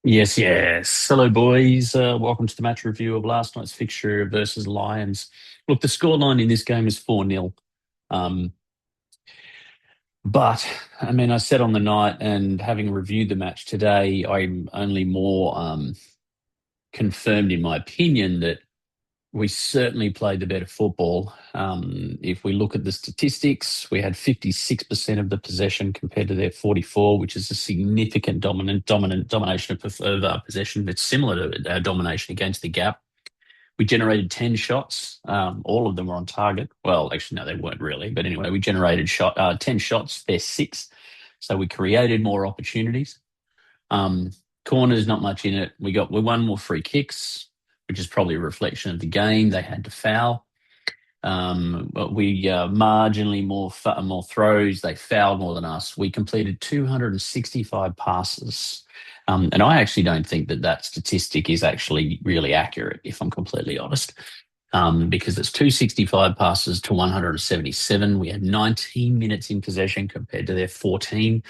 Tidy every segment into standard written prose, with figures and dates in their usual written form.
Yes, yes. Hello, boys. Welcome to the match review of last night's fixture versus Lions. Look, the scoreline in this game is 4-0. Um, but, I mean, I said on the night, and having reviewed the match today, I'm only more confirmed in my opinion that we certainly played the better football. If we look at the statistics, we had 56% of the possession compared to their 44, which is a significant domination of possession. It's similar to our domination against the gap. We generated 10 shots. All of them were on target. Well, actually, no, they weren't really. But anyway, we generated 10 shots. They're six. So we created more opportunities. Um, Corners, not much in it. We won more free kicks, which is probably a reflection of the game. They had to foul. But we marginally more throws. They fouled more than us. We completed 265 passes. And I actually don't think that that statistic is actually really accurate, if I'm completely honest. Because it's 265 passes to 177. We had 19 minutes in possession compared to their 14.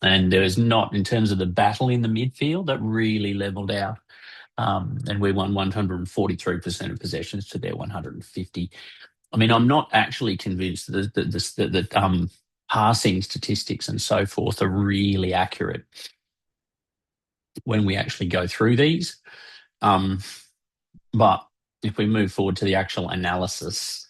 And there was not, in terms of the battle in the midfield, that really leveled out. And we won 143% of possessions to their 150. I mean, I'm not actually convinced that passing statistics and so forth are really accurate when we actually go through these. Um, but if we move forward to the actual analysis,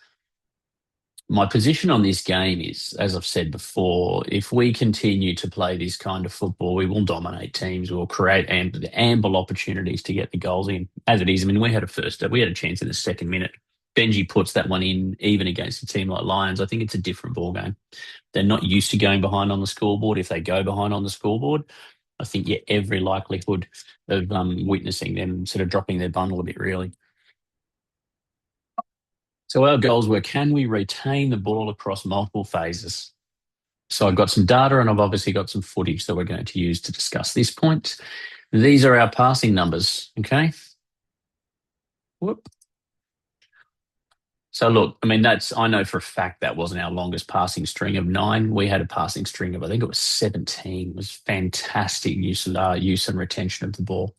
my position on this game is, as I've said before, if we continue to play this kind of football, we will dominate teams. We'll create ample opportunities to get the goals in. As it is, I mean, we had a chance in the second minute. Benji puts that one in, even against a team like Lions. I think it's a different ball game. They're not used to going behind on the scoreboard. If they go behind on the scoreboard, I think every likelihood of witnessing them sort of dropping their bundle a bit, really. So our goals were, can we retain the ball across multiple phases? So I've got some data and I've obviously got some footage that we're going to use to discuss this point. These are our passing numbers, okay? Whoop. So look, I mean, I know for a fact that wasn't our longest passing string of nine. We had a passing string of, I think it was 17. It was fantastic use and retention of the ball.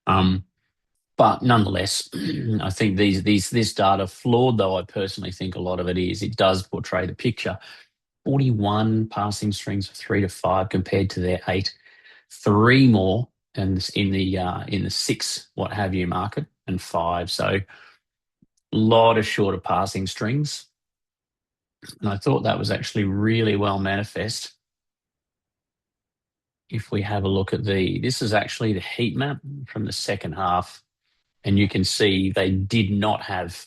Um, but nonetheless, I think this data, flawed though I personally think a lot of it is, it does portray the picture. 41 passing strings of 3 to 5 compared to their eight. Three more and in the six what have you market, and five. So a lot of shorter passing strings. And I thought that was actually really well manifest. If we have a look at this is actually the heat map from the second half. And you can see they did not have,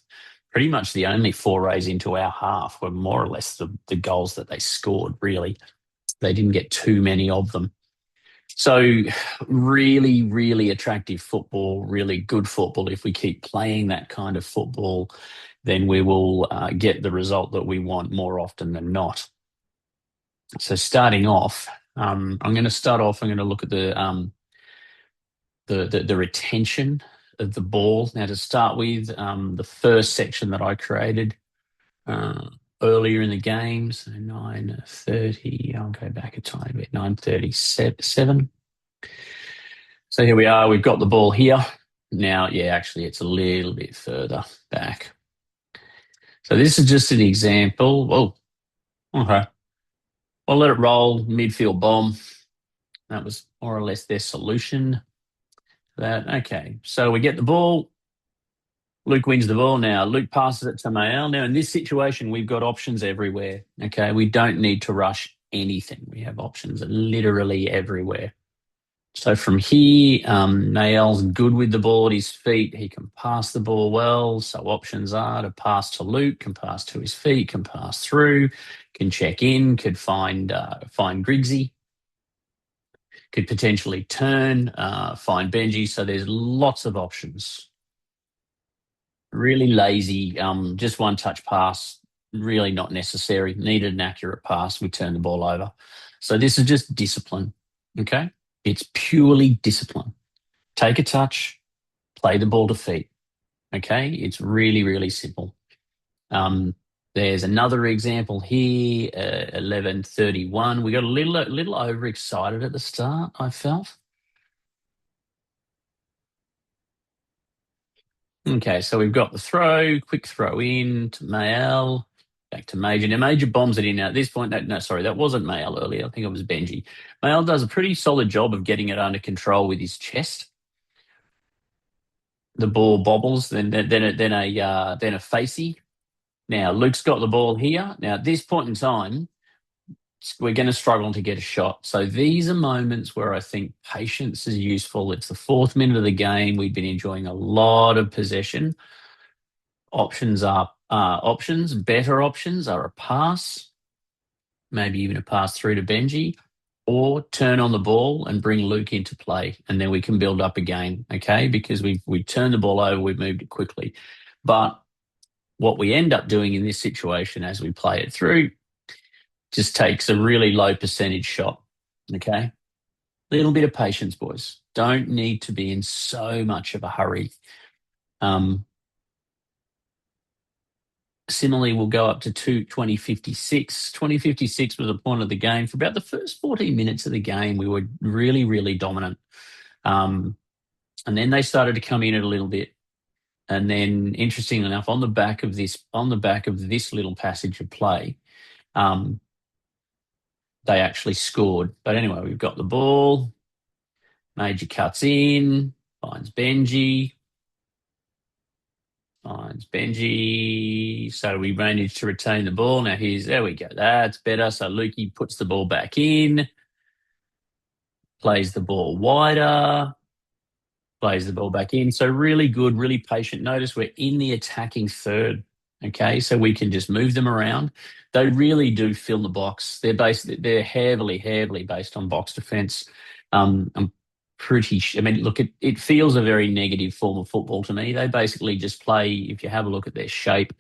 pretty much the only forays into our half were more or less the goals that they scored, really. They didn't get too many of them. So really, really attractive football, really good football. If we keep playing that kind of football, then we will get the result that we want more often than not. So starting off, I'm going to start off. I'm going to look at the retention of the ball. Now, to start with, the first section that I created uh, earlier in the game, so 9:30. I'll go back a tiny bit. 9:37. So here we are. We've got the ball here. Now, actually, it's a little bit further back. So this is just an example. Oh, okay. I'll let it roll. Midfield bomb. That was more or less their solution. Okay. So we get the ball. Luke wins the ball now. Luke passes it to Mael. Now, in this situation, we've got options everywhere. Okay. We don't need to rush anything. We have options literally everywhere. So from here, Nael's good with the ball at his feet. He can pass the ball well. So options are to pass to Luke, can pass to his feet, can pass through, can check in, could find Griggsy, could potentially turn, find Benji. So there's lots of options. Really lazy, just one touch pass, really not necessary. Needed an accurate pass. We turn the ball over. So this is just discipline. Okay. It's purely discipline. Take a touch, play the ball to feet. Okay. It's really, really simple. There's another example here, 11:31. We got a little overexcited at the start, I felt. Okay, so we've got the throw, quick throw in to Mael, back to Major. Now Major bombs it in. Now at this point, no, sorry, that wasn't Mael earlier. I think it was Benji. Mael does a pretty solid job of getting it under control with his chest. The ball bobbles, then a facey. Now Luke's got the ball here. Now at this point in time, we're going to struggle to get a shot. So these are moments where I think patience is useful. It's the fourth minute of the game. We've been enjoying a lot of possession. Options. Better options are a pass, maybe even a pass through to Benji, or turn on the ball and bring Luke into play, and then we can build up again. Okay, because we turned the ball over, we've moved it quickly, but what we end up doing in this situation as we play it through just takes a really low percentage shot. Okay, little bit of patience, boys. Don't need to be in so much of a hurry. Similarly, we'll go up to 2056. 2056 was a point of the game. For about the first 14 minutes of the game, we were really, really dominant. And then they started to come in it a little bit. And then, interestingly enough, on the back of this little passage of play, they actually scored. But anyway, we've got the ball. Major cuts in, finds Benji. Finds Benji. So we managed to retain the ball. Now there we go. That's better. So Lukey puts the ball back in, plays the ball wider, plays the ball back in. So really good, really patient. Notice we're in the attacking third. Okay, so we can just move them around. They really do fill the box. They're heavily, heavily based on box defense. I'm I mean, look, it feels a very negative form of football to me. They basically just play. If you have a look at their shape,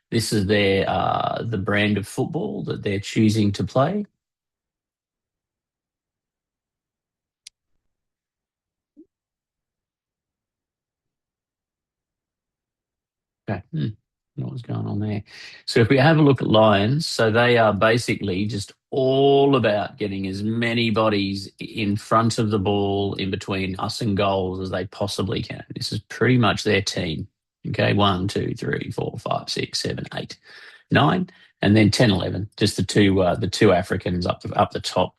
this is the brand of football that they're choosing to play. Okay. What was going on there? So if we have a look at Lions, so they are basically just all about getting as many bodies in front of the ball in between us and goals as they possibly can. This is pretty much their team. Okay, 1, 2, 3, 4, 5, 6, 7, 8, 9, and then 10, 11. Just the two Africans up the top.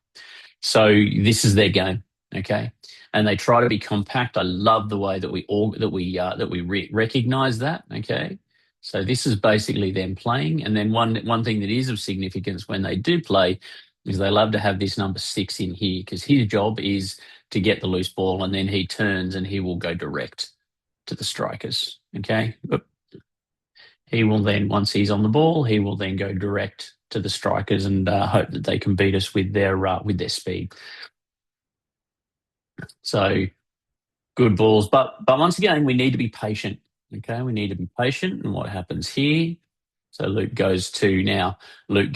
So this is their game. Okay, and they try to be compact. I love the way that we recognize that. Okay, so this is basically them playing, and then one thing that is of significance when they do play is they love to have this number 6 in here because his job is to get the loose ball, and then he turns and he will go direct to the strikers. Okay, but he will then, once he's on the ball, he will then go direct to the strikers and hope that they can beat us with their speed. So good balls, but once again, we need to be patient. Okay, we need to be patient. And what happens here? So Luke goes to Luke.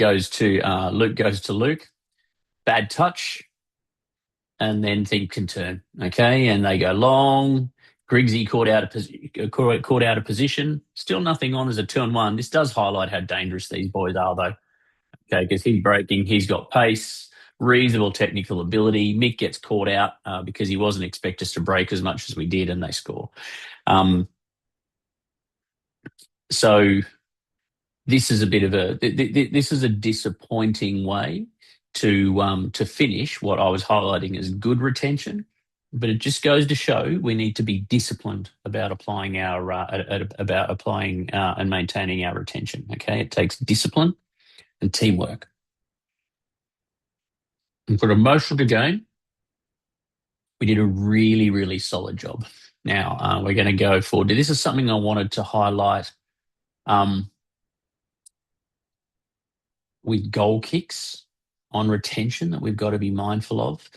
Bad touch, and then things can turn. Okay, and they go long. Griggsy caught out of position. Still nothing on as a 2-on-1. This does highlight how dangerous these boys are, though. Okay, because he's breaking, he's got pace, reasonable technical ability. Mick gets caught out because he wasn't expect us to break as much as we did, and they score. So this is a disappointing way to finish what I was highlighting as good retention. But it just goes to show we need to be disciplined about applying and maintaining our retention. Okay, it takes discipline and teamwork. And for the most of the game, we did a really, really solid job. Now we're going to go forward. This is something I wanted to highlight with goal kicks on retention that we've got to be mindful of.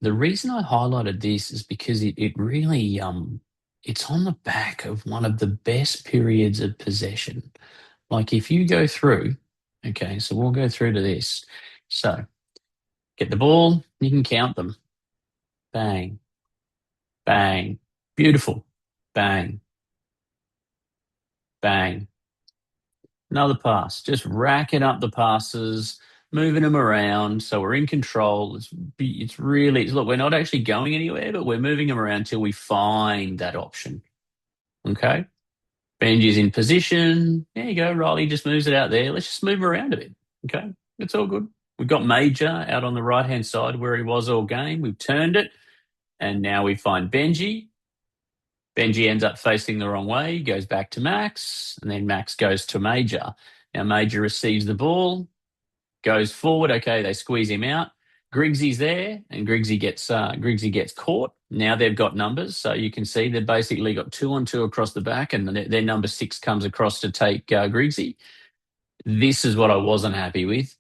The reason I highlighted this is because it really it's on the back of one of the best periods of possession. Like if you go through, okay, so we'll go through to this. So get the ball, you can count them. Bang, bang, beautiful, bang, bang. Another pass, just racking up the passes, moving them around so we're in control. Look, we're not actually going anywhere, but we're moving them around till we find that option. Okay. Benji's in position. There you go. Riley just moves it out there. Let's just move around a bit. Okay. It's all good. We've got Major out on the right-hand side where he was all game. We've turned it. And now we find Benji. Benji ends up facing the wrong way, goes back to Max, and then Max goes to Major. Now Major receives the ball, goes forward. Okay, they squeeze him out. Griggsy's there, and Griggsy gets caught. Now they've got numbers, so you can see they've basically got 2-on-2 across the back, and their number 6 comes across to take Griggsy. This is what I wasn't happy with.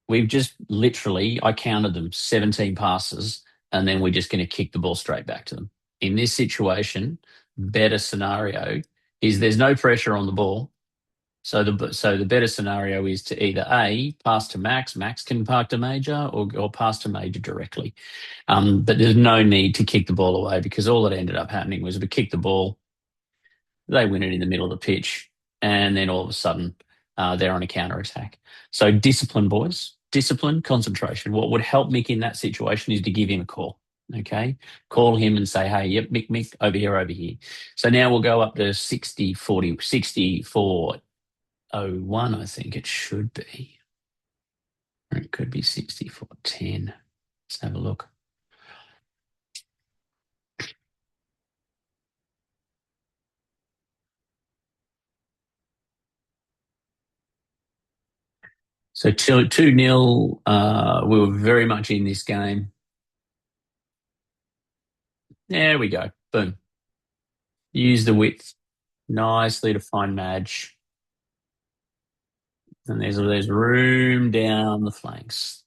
We've just literally, I counted them 17 passes, and then we're just going to kick the ball straight back to them. In this situation, better scenario is there's no pressure on the ball. So the better scenario is to either A, pass to Max, Max can park to Major, or pass to Major directly. But there's no need to kick the ball away because all that ended up happening was we kick the ball, they win it in the middle of the pitch, and then all of a sudden they're on a counter attack. So discipline, boys, discipline, concentration. What would help Mick in that situation is to give him a call. Okay, call him and say, hey, yep, Mick, over here, over here. So now we'll go up to 60-40, 64-01, I think it should be. Or it could be 64-10. Let's have a look. So 2-0, we were very much in this game. There we go. Boom. Use the width nicely to find Madge. And there's room down the flanks.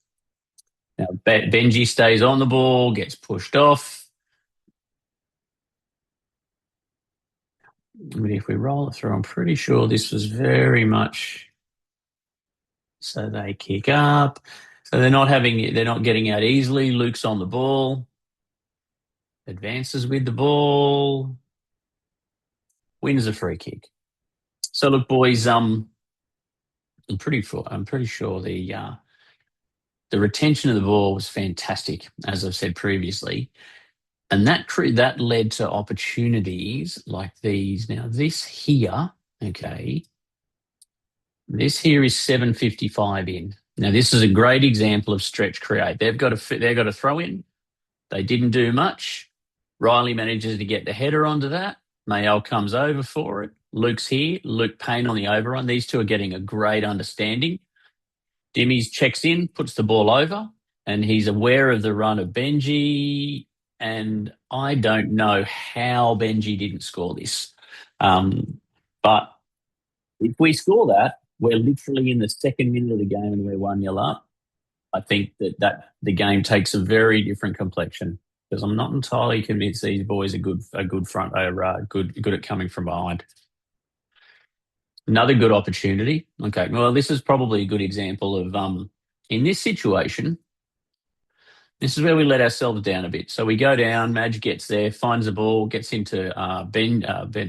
Now Benji stays on the ball, gets pushed off. But if we roll it through, I'm pretty sure this was very much. So they kick up. So they're not getting out easily. Luke's on the ball. Advances with the ball. Wins a free kick. So look, boys, I'm pretty sure the retention of the ball was fantastic, as I've said previously. And that led to opportunities like these. Now, this here, okay, this here is 7:55 in. Now, this is a great example of stretch create. They've got a throw in. They didn't do much. Riley manages to get the header onto that. Mayel comes over for it. Luke's here. Luke Payne on the overrun. These two are getting a great understanding. Dimmies checks in, puts the ball over, and he's aware of the run of Benji. And I don't know how Benji didn't score this. But if we score that, we're literally in the second minute of the game and we're 1-0 up. I think that the game takes a very different complexion because I'm not entirely convinced these boys are good front. They're good at coming from behind. Another good opportunity. Okay, well, this is probably a good example of in this situation. This is where we let ourselves down a bit. So we go down. Madge gets there, finds the ball, gets into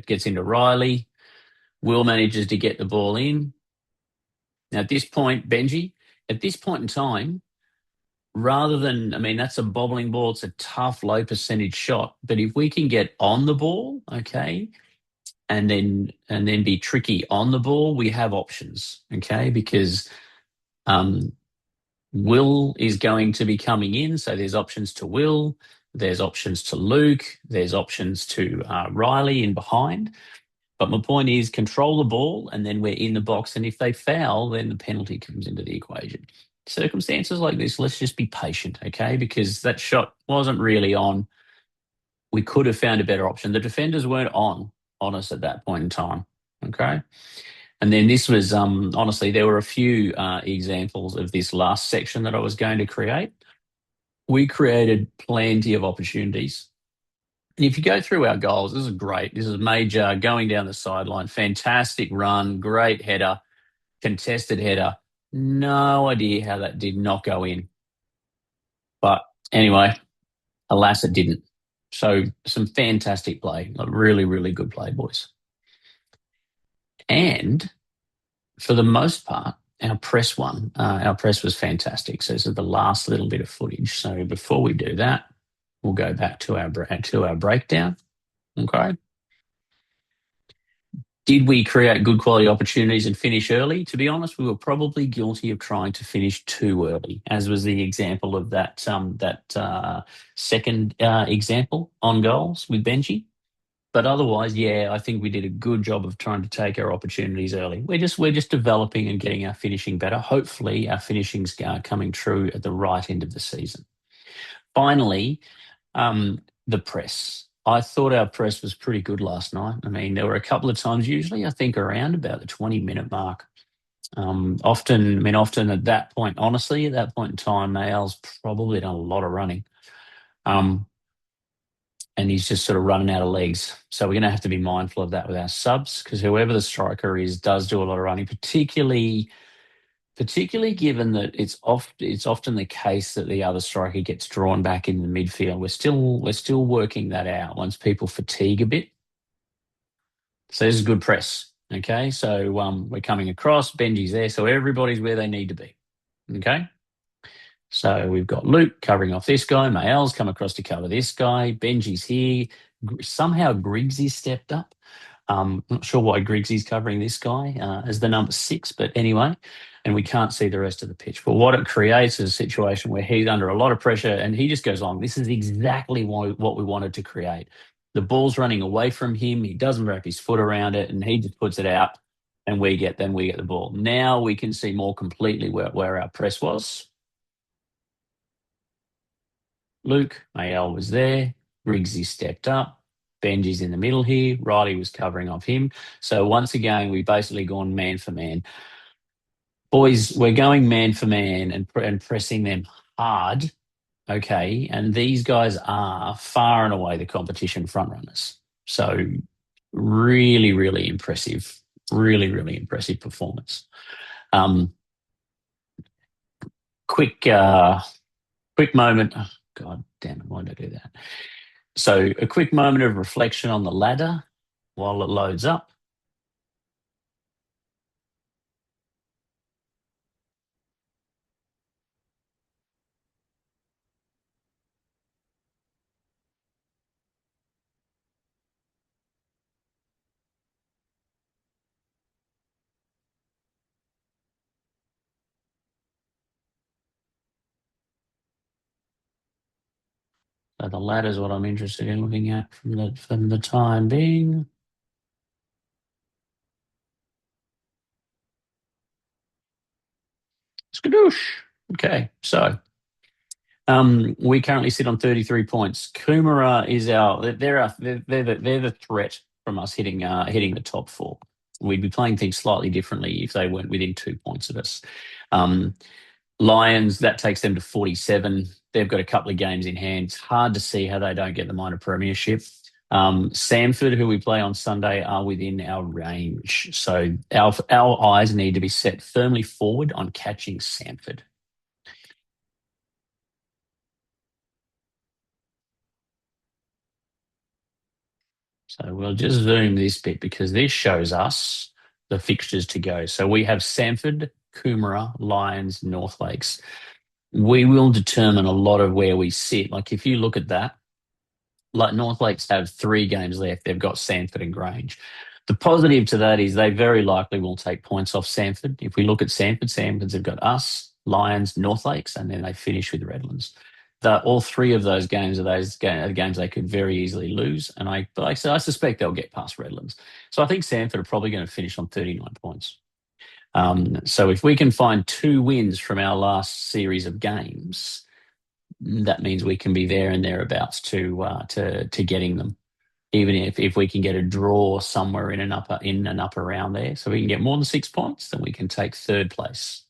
gets into Riley. Will manages to get the ball in. Now at this point, Benji, at this point in time, rather than, I mean, that's a bobbling ball. It's a tough, low percentage shot. But if we can get on the ball, okay, and then be tricky on the ball, we have options, okay, because Will is going to be coming in, so there's options to Will, there's options to Luke, there's options to Riley in behind. But my point is control the ball and then we're in the box. And if they foul, then the penalty comes into the equation. Circumstances like this, let's just be patient, okay? Because that shot wasn't really on. We could have found a better option. The defenders weren't on us at that point in time, okay? And then this was, honestly, there were a few examples of this last section that I was going to create. We created plenty of opportunities. And if you go through our goals, this is great. This is Major going down the sideline. Fantastic run, great header, contested header. No idea how that did not go in. But anyway, alas, it didn't. So some fantastic play, like really, really good play, boys. And for the most part, our press was fantastic. So this is the last little bit of footage. So before we do that, we'll go back to our breakdown. Okay. Did we create good quality opportunities and finish early? To be honest, we were probably guilty of trying to finish too early, as was the example of that second example on goals with Benji. But otherwise, yeah, I think we did a good job of trying to take our opportunities early. We're just developing and getting our finishing better. Hopefully, our finishing's coming true at the right end of the season. Finally, the press. I thought our press was pretty good last night. I mean, there were a couple of times, usually I think around about the 20-minute mark. Often at that point, honestly, at that point in time, Nail's probably done a lot of running. Um, and he's just sort of running out of legs. So we're going to have to be mindful of that with our subs, because whoever the striker is does do a lot of running, particularly given that it's often the case that the other striker gets drawn back in the midfield. We're still working that out once people fatigue a bit. So this is good press. Okay, so we're coming across. Benji's there, so everybody's where they need to be. Okay, so we've got Luke covering off this guy. Mael's come across to cover this guy. Benji's here. Somehow Griggsy's stepped up. Not sure why Griggsy's covering this guy as the number 6, but anyway, and we can't see the rest of the pitch. But what it creates is a situation where he's under a lot of pressure and he just goes along. This is exactly what we wanted to create. The ball's running away from him. He doesn't wrap his foot around it and he just puts it out and we get the ball. Now we can see more completely where our press was. Luke, Mael was there. Griggsy stepped up. Benji's in the middle here. Riley was covering off him. So once again, we've basically gone man for man. Boys, we're going man for man and pressing them hard, okay? And these guys are far and away the competition frontrunners. So really, really impressive. Really, really impressive performance. Um, quick moment. Oh, God damn it, why did I do that? So a quick moment of reflection on the ladder while it loads up. So the ladder is what I'm interested in looking at from the time being. Skadoosh. Okay, so we currently sit on 33 points. Kumara is they're the threat from us hitting the top 4. We'd be playing things slightly differently if they weren't within 2 points of us. Lions, that takes them to 47. They've got a couple of games in hand. It's hard to see how they don't get the minor premiership. Samford, who we play on Sunday, are within our range. So our eyes need to be set firmly forward on catching Samford. So we'll just zoom this bit because this shows us the fixtures to go. So we have Samford, Coomera, Lions, North Lakes. We will determine a lot of where we sit. Like if you look at that, like North Lakes have 3 games left. They've got Sanford and Grange. The positive to that is they very likely will take points off Sanford. If we look at Sanford, Sanford's have got us, Lions, North Lakes, and then they finish with Redlands. All 3 of those games are games they could very easily lose, and I suspect they'll get past Redlands. So I think Sanford are probably going to finish on 39 points. So if we can find 2 wins from our last series of games, that means we can be there and thereabouts to getting them. Even if we can get a draw somewhere in an upper round there, so we can get more than 6 points, then we can take 3rd place.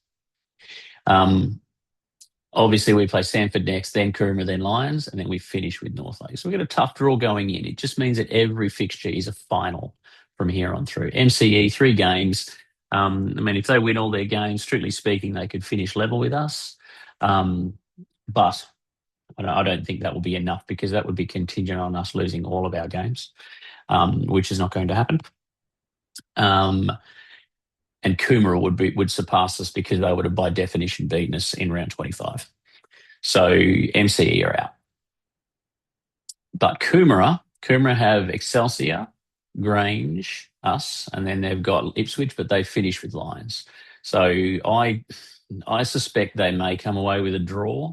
Obviously, we play Sanford next, then Coomera, then Lions, and then we finish with North Lakes. So we've got a tough draw going in. It just means that every fixture is a final from here on through. MCE, 3 games. If they win all their games, strictly speaking, they could finish level with us. But I don't think that will be enough because that would be contingent on us losing all of our games, which is not going to happen. And Coomera would surpass us because they would have by definition beaten us in round 25. So MCE are out. But Coomera have Excelsior, Grange, us, and then they've got Ipswich, but they finish with Lions. So I suspect they may come away with a draw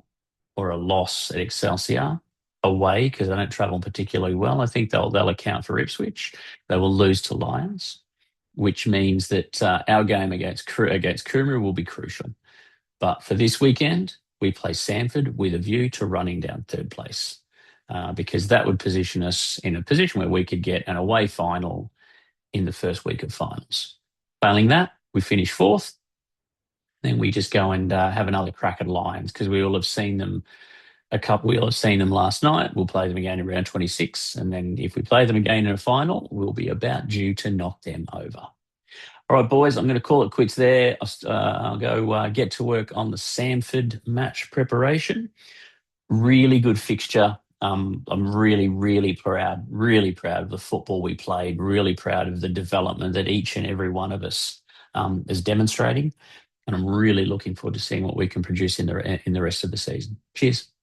or a loss at Excelsior away because they don't travel particularly well. I think they'll account for Ipswich. They will lose to Lions, which means that our game against Coomera will be crucial. But for this weekend, we play Sanford with a view to running down third place. Because that would position us in a position where we could get an away final in the first week of finals. Failing that, we finish fourth. Then we just go and have another crack at Lions because we will have seen them we'll have seen them last night. We'll play them again in round 26. And then if we play them again in a final, we'll be about due to knock them over. All right, boys, I'm going to call it quits there. I'll go get to work on the Sanford match preparation. Really good fixture. I'm really, really proud of the football we played, really proud of the development that each and every one of us is demonstrating. And I'm really looking forward to seeing what we can produce in the rest of the season. Cheers.